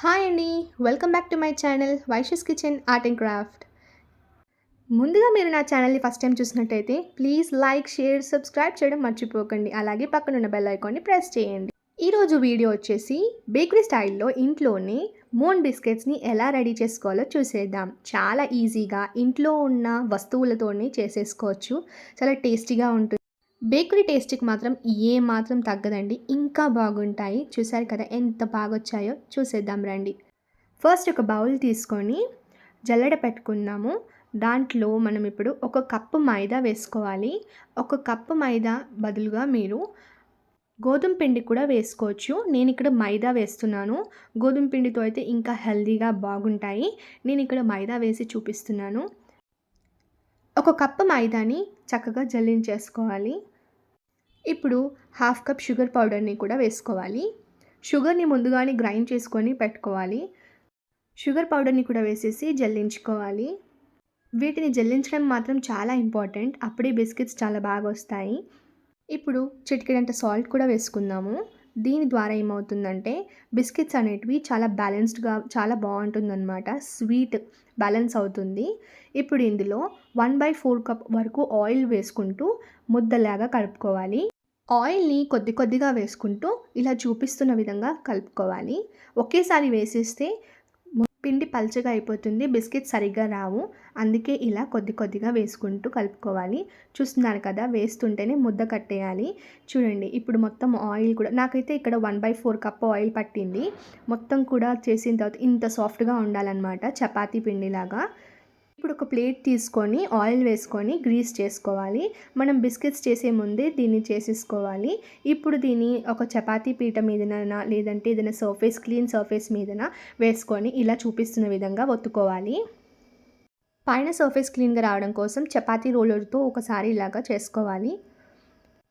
Hi అండి. Welcome back to my channel Vaishu's kitchen art and craft. ముందుగా మీరు నా ఛానల్ని ఫస్ట్ టైం చూసినట్టయితే ప్లీజ్ లైక్, షేర్, సబ్స్క్రైబ్ చేయడం మర్చిపోకండి. అలాగే పక్కనున్న బెల్ ఐకాన్ని ప్రెస్ చేయండి. ఈరోజు వీడియో వచ్చేసి బేకరీ స్టైల్లో ఇంట్లోనే మూన్ బిస్కెట్స్ని ఎలా రెడీ చేసుకోవాలో చూసేద్దాం. చాలా ఈజీగా ఇంట్లో ఉన్న వస్తువులతోనే చేసేసుకోవచ్చు. చాలా టేస్టీగా ఉంటుంది. బేకరీ టేస్ట్‌కి మాత్రం మాత్రం తగ్గదండి. ఇంకా బాగుంటాయి. చూసారు కదా ఎంత బాగొచ్చాయో చూసేద్దాం రండి. ఫస్ట్ ఒక బౌల్ తీసుకొని జల్లెడ పెట్టుకున్నాము. దాంట్లో మనం ఇప్పుడు ఒక కప్పు మైదా వేసుకోవాలి. ఒక కప్పు మైదా బదులుగా మీరు గోధుమ పిండి కూడా వేసుకోవచ్చు. నేను ఇక్కడ మైదా వేస్తున్నాను. గోధుమ పిండితో అయితే ఇంకా హెల్తీగా బాగుంటాయి. నేను ఇక్కడ మైదా వేసి చూపిస్తున్నాను. ఒక కప్పు మైదాని చక్కగా జల్లించేసుకోవాలి. ఇప్పుడు హాఫ్ కప్ షుగర్ పౌడర్ని కూడా వేసుకోవాలి. షుగర్ని ముందుగానే గ్రైండ్ చేసుకొని పెట్టుకోవాలి. షుగర్ పౌడర్ని కూడా వేసేసి జల్లించుకోవాలి. వీటిని జల్లించడం మాత్రం చాలా ఇంపార్టెంట్. అప్పుడే బిస్కెట్స్ చాలా బాగా వస్తాయి. ఇప్పుడు చిటికెడంత సాల్ట్ కూడా వేసుకుందాము. దీని ద్వారా ఏమవుతుందంటే బిస్కెట్స్ అనేటివి చాలా బ్యాలెన్స్డ్గా చాలా బాగుంటుందన్నమాట. స్వీట్ బ్యాలెన్స్ అవుతుంది. ఇప్పుడు ఇందులో 1/4 కప్ వరకు ఆయిల్ వేసుకుంటూ ముద్దలాగా కలుపుకోవాలి. ఆయిల్ని కొద్ది కొద్దిగా వేసుకుంటూ ఇలా చూపిస్తున్న విధంగా కలుపుకోవాలి. ఒకేసారి వేసేస్తే పిండి పల్చగా అయిపోతుంది. బిస్కెట్ సరిగ్గా రావు. అందుకే ఇలా కొద్ది కొద్దిగా వేసుకుంటూ కలుపుకోవాలి. చూస్తున్నారు కదా, వేస్తుంటేనే ముద్ద కట్టేయాలి. చూడండి ఇప్పుడు మొత్తం ఆయిల్ కూడా నాకైతే ఇక్కడ 1/4 కప్ ఆయిల్ పట్టింది. మొత్తం కూడా చేసిన తర్వాత ఇంత సాఫ్ట్గా ఉండాలన్నమాట, చపాతీ పిండిలాగా. ఇప్పుడు ఒక ప్లేట్ తీసుకొని ఆయిల్ వేసుకొని గ్రీస్ చేసుకోవాలి. మనం బిస్కెట్స్ చేసే ముందే దీన్ని చేసేసుకోవాలి. ఇప్పుడు దీన్ని ఒక చపాతీ పీట మీదన లేదంటే ఏదైనా క్లీన్ సర్ఫేస్ మీదన వేసుకొని ఇలా చూపిస్తున్న విధంగా ఒత్తుకోవాలి. పైన సర్ఫేస్ క్లీన్గా రావడం కోసం చపాతీ రోలర్తో ఒకసారి ఇలాగా చేసుకోవాలి.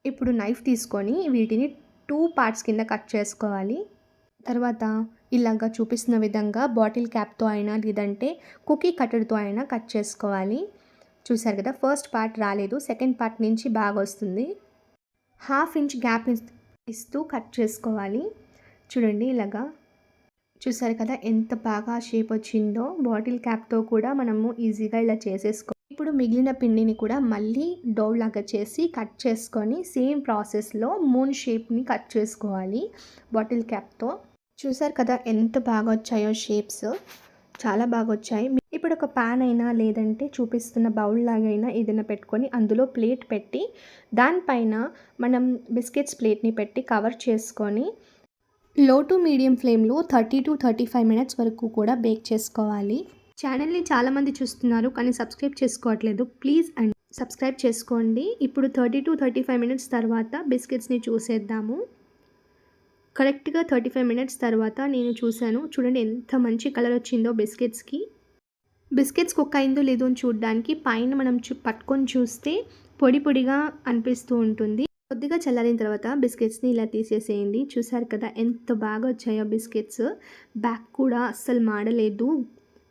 ఇప్పుడు నైఫ్ తీసుకొని వీటిని 2 పార్ట్స్ కింద కట్ చేసుకోవాలి. తర్వాత ఇలాగా చూపిస్తున్న విధంగా బాటిల్ క్యాప్తో అయినా లేదంటే కుకీ కట్టర్తో అయినా కట్ చేసుకోవాలి. చూసారు కదా, ఫస్ట్ పార్ట్ రాలేదు, సెకండ్ పార్ట్ నుంచి బాగా వస్తుంది. 1/2 ఇంచ్ గ్యాప్ ఇస్తూ కట్ చేసుకోవాలి. చూడండి ఇలాగా. చూసారు కదా ఎంత బాగా షేప్ వచ్చిందో. బాటిల్ క్యాప్తో కూడా మనము ఈజీగా ఇలా ఇప్పుడు మిగిలిన పిండిని కూడా మళ్ళీ డౌ లాగా చేసి కట్ చేసుకొని సేమ్ ప్రాసెస్లో మూన్ షేప్ని కట్ చేసుకోవాలి బాటిల్ క్యాప్తో. చూసారు కదా ఎంత బాగా వచ్చాయో షేప్స్, చాలా బాగా వచ్చాయి. ఇప్పుడు ఒక ప్యాన్ అయినా లేదంటే చూపిస్తున్న బౌల్ లాగైనా ఏదైనా పెట్టుకొని అందులో ప్లేట్ పెట్టి దానిపైన మనం బిస్కెట్స్ ప్లేట్ని పెట్టి కవర్ చేసుకొని లో టు మీడియం ఫ్లేమ్లో 30 to 35 మినిట్స్ వరకు కూడా బేక్ చేసుకోవాలి. ఛానల్ని చాలామంది చూస్తున్నారు కానీ సబ్స్క్రైబ్ చేసుకోవట్లేదు. ప్లీజ్ అండ్ సబ్స్క్రైబ్ చేసుకోండి. ఇప్పుడు 30 to 35 మినిట్స్ తర్వాత బిస్కెట్స్ని చూసేద్దాము. కరెక్ట్గా 35 మినిట్స్ తర్వాత నేను చూశాను. చూడండి ఎంత మంచి కలర్ వచ్చిందో బిస్కెట్స్కి. బిస్కెట్స్ కుక్ అయిందో లేదో అని చూడడానికి పైన మనం పట్టుకొని చూస్తే పొడి పొడిగా అనిపిస్తూ ఉంటుంది. కొద్దిగా చల్లారిన తర్వాత బిస్కెట్స్ని ఇలా తీసేసేయండి. చూసారు కదా ఎంత బాగా వచ్చాయో బిస్కెట్స్. బ్యాక్ కూడా అస్సలు మాడలేదు.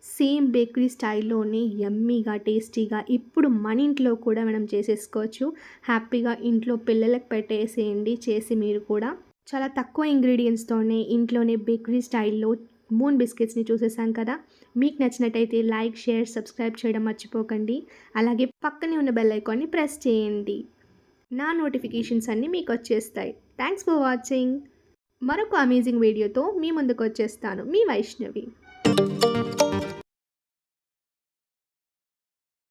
సేమ్ బేకరీ స్టైల్లోనే యమ్మీగా టేస్టీగా ఇప్పుడు మన ఇంట్లో కూడా మనం చేసేసుకోవచ్చు. హ్యాపీగా ఇంట్లో పిల్లలకు పెట్టేసేయండి చేసి. మీరు కూడా చాలా తక్కువ ఇంగ్రీడియంట్స్తోనే ఇంట్లోనే బేకరీ స్టైల్లో మూన్ బిస్కెట్స్ని చూసేసాం కదా. మీకు నచ్చినట్టయితే లైక్, షేర్, సబ్స్క్రైబ్ చేయడం మర్చిపోకండి. అలాగే పక్కనే ఉన్న బెల్ ఐకాన్ని ప్రెస్ చేయండి. నా నోటిఫికేషన్స్ అన్నీ మీకు వచ్చేస్తాయి. Thanks for watching. మరొక అమేజింగ్ వీడియోతో మీ ముందుకు వచ్చేస్తాను. మీ వైష్ణవి.